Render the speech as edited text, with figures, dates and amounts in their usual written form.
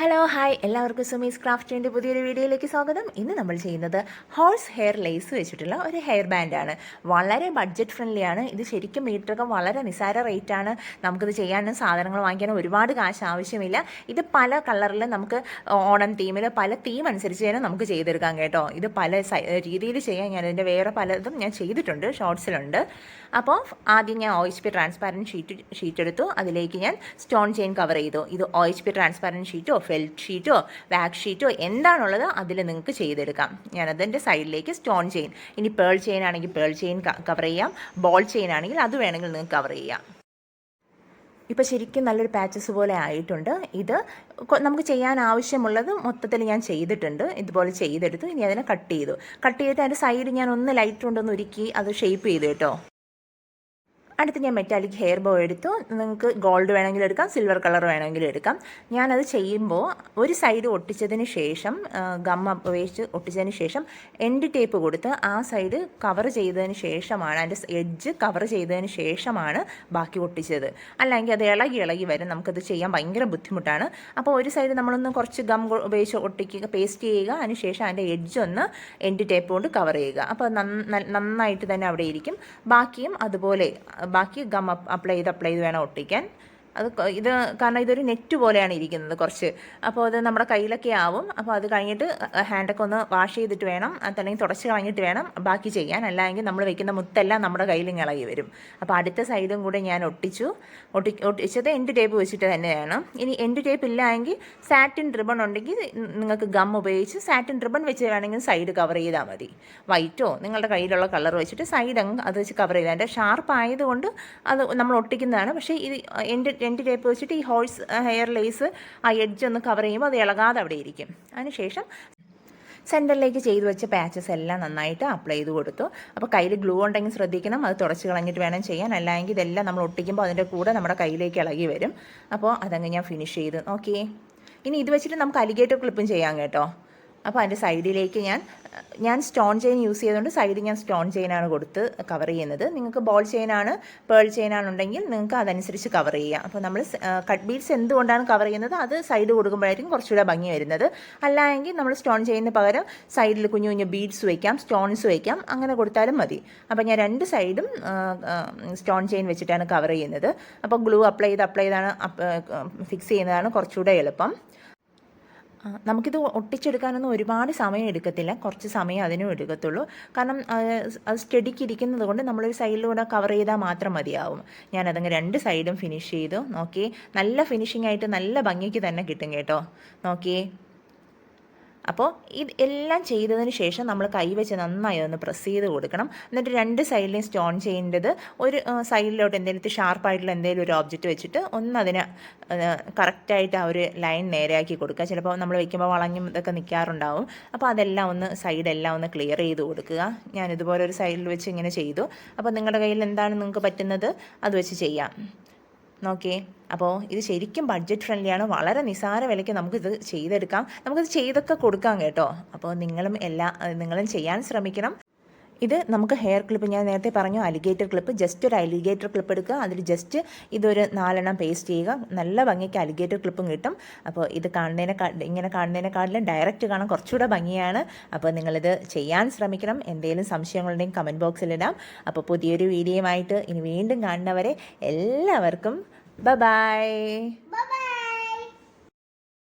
Hello hi എല്ലാവർക്കും സുമീസ് ക്രാഫ്റ്റിൻ്റെ പുതിയൊരു വീഡിയോയിലേക്ക് സ്വാഗതം. ഇന്ന് നമ്മൾ ചെയ്യുന്നത് ഹോഴ്സ് ഹെയർ ലേസ് വെച്ചിട്ടുള്ള ഒരു ഹെയർ ബാൻഡാണ്. വളരെ ബഡ്ജറ്റ് ഫ്രണ്ട്ലി ആണ്. ഇത് ശരിക്കും മീറ്ററൊക്കെ വളരെ നിസാര റേറ്റാണ്. നമുക്കിത് ചെയ്യാനും സാധനങ്ങൾ വാങ്ങിക്കാനും ഒരുപാട് കാശ് ആവശ്യമില്ല. ഇത് പല കളറിൽ നമുക്ക് ഓണം തീമിൽ പല തീം അനുസരിച്ച് തന്നെ നമുക്ക് ചെയ്തെടുക്കാം കേട്ടോ. ഇത് പല രീതിയിൽ ചെയ്യാൻ ഞാനിതിൻ്റെ വേറെ പലതും ഞാൻ ചെയ്തിട്ടുണ്ട്, ഷോർട്സിലുണ്ട്. അപ്പോൾ ആദ്യം ഞാൻ OHP ട്രാൻസ്പാരൻറ്റ് ഷീറ്റ് എടുത്തു. അതിലേക്ക് ഞാൻ സ്റ്റോൺ ചെയിൻ കവർ ചെയ്തു. ഇത് OHP ട്രാൻസ്പാരൻറ്റ് ഷീറ്റോ ഫെൽറ്റ് ഷീറ്റോ വാക്സ് ഷീറ്റോ എന്താണുള്ളത് അതിൽ നിങ്ങൾക്ക് ചെയ്തെടുക്കാം. ഞാനതിൻ്റെ സൈഡിലേക്ക് സ്റ്റോൺ ചെയിൻ, ഇനി പേൾ ചെയിൻ ആണെങ്കിൽ പേൾ ചെയിൻ കവർ ചെയ്യാം, ബോൾ ചെയിൻ ആണെങ്കിൽ അത് വേണമെങ്കിൽ നിങ്ങൾക്ക് കവർ ചെയ്യാം. ഇപ്പോൾ ശരിക്കും നല്ലൊരു പാച്ചസ് പോലെ ആയിട്ടുണ്ട്. ഇത് നമുക്ക് ചെയ്യാൻ ആവശ്യമുള്ളത് മൊത്തത്തിൽ ഞാൻ ചെയ്തിട്ടുണ്ട്. ഇതുപോലെ ചെയ്തെടുത്തു. ഇനി അതിനെ കട്ട് ചെയ്തിട്ട് അതിൻ്റെ സൈഡ് ഞാൻ ഒന്ന് ലൈറ്റ് കൊണ്ടൊന്ന് ഉരുക്കി അത് ഷേപ്പ് ചെയ്തു കേട്ടോ. അടുത്ത് ഞാൻ മെറ്റാലിക് ഹെയർ ബോ എടുത്തു. നിങ്ങൾക്ക് ഗോൾഡ് വേണമെങ്കിലും എടുക്കാം, സിൽവർ കളർ വേണമെങ്കിലും എടുക്കാം. ഞാനത് ചെയ്യുമ്പോൾ ഒരു സൈഡ് ഒട്ടിച്ചതിന് ശേഷം ഗം ഉപയോഗിച്ച് ഒട്ടിച്ചതിന് ശേഷം എൻഡ് ടേപ്പ് കൊടുത്ത് ആ സൈഡ് കവർ ചെയ്തതിന് ശേഷമാണ്, അതിൻ്റെ എഡ്ജ് കവർ ചെയ്തതിന് ശേഷമാണ് ബാക്കി ഒട്ടിച്ചത്. അല്ലെങ്കിൽ അത് ഇളകി വരും, നമുക്കത് ചെയ്യാൻ ഭയങ്കര ബുദ്ധിമുട്ടാണ്. അപ്പോൾ ഒരു സൈഡ് നമ്മളൊന്ന് കുറച്ച് ഗം ഉപയോഗിച്ച് ഒട്ടിക്കുക, പേസ്റ്റ് ചെയ്യുക, അതിനുശേഷം അതിൻ്റെ എഡ്ജ് ഒന്ന് എൻഡ് ടേപ്പ് കൊണ്ട് കവർ ചെയ്യുക. അപ്പോൾ നന്നായിട്ട് തന്നെ അവിടെ ഇരിക്കും. ബാക്കിയും അതുപോലെ ബാക്കി ഗം അപ്ലൈ ചെയ്ത് വേണം ഒട്ടിക്കാൻ. ഇത് കാരണം ഇതൊരു നെറ്റ് പോലെയാണ് ഇരിക്കുന്നത് കുറച്ച്. അപ്പോൾ അത് നമ്മുടെ കയ്യിലൊക്കെ ആവും. അപ്പോൾ അത് കഴിഞ്ഞിട്ട് ഹാൻഡൊക്കെ ഒന്ന് വാഷ് ചെയ്തിട്ട് വേണം, അല്ലെങ്കിൽ തുടച്ച് കളഞ്ഞിട്ട് വേണം ബാക്കി ചെയ്യാൻ. അല്ലെങ്കിൽ നമ്മൾ വെക്കുന്ന മുത്തെല്ലാം നമ്മുടെ കയ്യിൽ ഇളകി വരും. അപ്പോൾ അടുത്ത സൈഡും കൂടെ ഞാൻ ഒട്ടിച്ചത് എൻഡ് ടേപ്പ് വെച്ചിട്ട് തന്നെയാണ്. ഇനി എൻഡ് ടേപ്പ് ഇല്ല എങ്കിൽ സാറ്റിൻ റിബൺ ഉണ്ടെങ്കിൽ നിങ്ങൾക്ക് ഗം ഉപയോഗിച്ച് സാറ്റിൻ റിബൺ വെച്ച് വേണമെങ്കിൽ സൈഡ് കവർ ചെയ്താൽ മതി. വൈറ്റോ നിങ്ങളുടെ കയ്യിലുള്ള കളർ വെച്ചിട്ട് സൈഡ് അങ്ങ് അത് വെച്ച് കവർ ചെയ്താൽ. അതിൻ്റെ ഷാർപ്പ് ആയതുകൊണ്ട് അത് നമ്മൾ ഒട്ടിക്കുന്നതാണ്. പക്ഷേ ഇത് എൻഡ് ടേപ്പ് വെച്ചിട്ട് ഈ ഹോഴ്സ് ഹെയർ ലേസ് ആ എഡ്ജ് ഒന്ന് കവർ ചെയ്യുമ്പോൾ അത് ഇളകാതെ അവിടെ ഇരിക്കും. അതിനുശേഷം സെൻറ്ററിലേക്ക് ചെയ്തു വെച്ച പാച്ചസ് എല്ലാം നന്നായിട്ട് അപ്ലൈ ചെയ്ത് കൊടുത്തു. അപ്പോൾ കയ്യിൽ ഗ്ലൂ ഉണ്ടെങ്കിൽ ശ്രദ്ധിക്കണം, അത് തുടച്ച് കളഞ്ഞിട്ട് വേണം ചെയ്യാൻ. അല്ലെങ്കിൽ ഇതെല്ലാം നമ്മൾ ഒട്ടിക്കുമ്പോൾ അതിൻ്റെ കൂടെ നമ്മുടെ കയ്യിലേക്ക് ഇളകി വരും. അപ്പോൾ അതങ്ങ് ഞാൻ ഫിനിഷ് ചെയ്ത് നോക്കിയേ. ഇനി ഇത് വെച്ചിട്ട് നമുക്ക് അലിഗേറ്റർ ക്ലിപ്പും ചെയ്യാം കേട്ടോ. അപ്പോൾ അതിൻ്റെ സൈഡിലേക്ക് ഞാൻ സ്റ്റോൺ ചെയിൻ യൂസ് ചെയ്തുകൊണ്ട് സൈഡിൽ ഞാൻ സ്റ്റോൺ ചെയിനാണ് കൊടുത്ത് കവർ ചെയ്യുന്നത്. നിങ്ങൾക്ക് ബോൾ ചെയിനാണ് പേൾ ചെയിനാണുണ്ടെങ്കിൽ നിങ്ങൾക്ക് അതനുസരിച്ച് കവർ ചെയ്യാം. അപ്പോൾ നമ്മൾ കട്ട് ബീഡ്സ് എന്തുകൊണ്ടാണ് കവർ ചെയ്യുന്നത് അത് സൈഡ് കൊടുക്കുമ്പോഴായിരിക്കും കുറച്ചുകൂടെ ഭംഗി വരുന്നത്. അല്ലെങ്കിൽ നമ്മൾ സ്റ്റോൺ ചെയിനിന് പകരം സൈഡിൽ കുഞ്ഞു കുഞ്ഞു ബീഡ്സ് വയ്ക്കാം, സ്റ്റോൺസ് വയ്ക്കാം, അങ്ങനെ കൊടുത്താലും മതി. അപ്പോൾ ഞാൻ രണ്ട് സൈഡും സ്റ്റോൺ ചെയിൻ വെച്ചിട്ടാണ് കവർ ചെയ്യുന്നത്. അപ്പോൾ ഗ്ലൂ അപ്ലൈ ചെയ്താണ് ഫിക്സ് ചെയ്യുന്നതാണ് കുറച്ചുകൂടെ എളുപ്പം. നമുക്കിത് ഒട്ടിച്ചെടുക്കാനൊന്നും ഒരുപാട് സമയം എടുക്കത്തില്ല, കുറച്ച് സമയം അതിനും എടുക്കത്തുള്ളൂ. കാരണം അത് സ്റ്റഡിക്ക് ഇരിക്കുന്നത് കൊണ്ട് നമ്മളൊരു സൈഡിലൂടെ കവർ ചെയ്താൽ മാത്രം മതിയാവും. ഞാനതങ്ങ് രണ്ട് സൈഡും ഫിനിഷ് ചെയ്തു. നോക്കി നല്ല ഫിനിഷിംഗ് ആയിട്ട് നല്ല ഭംഗിക്ക് തന്നെ കിട്ടും കേട്ടോ. നോക്കിയേ. അപ്പോൾ ഇത് എല്ലാം ചെയ്തതിന് ശേഷം നമ്മൾ കൈവച്ച് നന്നായി ഒന്ന് പ്രസ് ചെയ്ത് കൊടുക്കണം. എന്നിട്ട് രണ്ട് സൈഡിലെയും സ്റ്റോൺ ചെയ്യേണ്ടത് ഒരു സൈഡിലോട്ട് എന്തെങ്കിലും ഷാർപ്പായിട്ടുള്ള എന്തെങ്കിലും ഒരു ഓബ്ജക്റ്റ് വെച്ചിട്ട് ഒന്നതിന് കറക്റ്റായിട്ട് ആ ഒരു ലൈൻ നേരെയാക്കി കൊടുക്കുക. ചിലപ്പോൾ നമ്മൾ വയ്ക്കുമ്പോൾ വളഞ്ഞും ഇതൊക്കെ നിൽക്കാറുണ്ടാവും. അപ്പോൾ അതെല്ലാം ഒന്ന് സൈഡെല്ലാം ഒന്ന് ക്ലിയർ ചെയ്ത് കൊടുക്കുക. ഞാനിതുപോലെ ഒരു സൈഡിൽ വെച്ച് ഇങ്ങനെ ചെയ്തു. അപ്പോൾ നിങ്ങളുടെ കയ്യിൽ എന്താണ് നിങ്ങൾക്ക് പറ്റുന്നത് അത് വെച്ച് ചെയ്യാം. നോക്കിയേ. അപ്പോൾ ഇത് ശരിക്കും ബഡ്ജറ്റ് ഫ്രണ്ട്ലിയാണ്. വളരെ നിസാര വിലയ്ക്ക് നമുക്കിത് ചെയ്തെടുക്കാം, നമുക്കിത് ചെയ്തൊക്കെ കൊടുക്കാം കേട്ടോ. അപ്പോൾ നിങ്ങളും ചെയ്യാൻ ശ്രമിക്കണം. ഇത് നമുക്ക് ഹെയർ ക്ലിപ്പ്, ഞാൻ നേരത്തെ പറഞ്ഞു അലിഗേറ്റർ ക്ലിപ്പ്, ജസ്റ്റ് ഒരു അലിഗേറ്റർ ക്ലിപ്പ് എടുക്കുക, അതിൽ ജസ്റ്റ് ഇതൊരു 4 എണ്ണം പേസ്റ്റ് ചെയ്യുക. നല്ല ഭംഗിക്ക് അലിഗേറ്റർ ക്ലിപ്പും കിട്ടും. അപ്പോൾ ഇത് ഇങ്ങനെ കാണുന്നതിനെക്കാട്ടിലും ഡയറക്റ്റ് കാണാൻ കുറച്ചുകൂടെ ഭംഗിയാണ്. അപ്പോൾ നിങ്ങളിത് ചെയ്യാൻ ശ്രമിക്കണം. എന്തെങ്കിലും സംശയങ്ങളുണ്ടെങ്കിൽ കമൻറ്റ് ബോക്സിലിടാം. അപ്പോൾ പുതിയൊരു വീഡിയോയുമായിട്ട് ഇനി വീണ്ടും കാണുന്നവരെ എല്ലാവർക്കും ബൈ.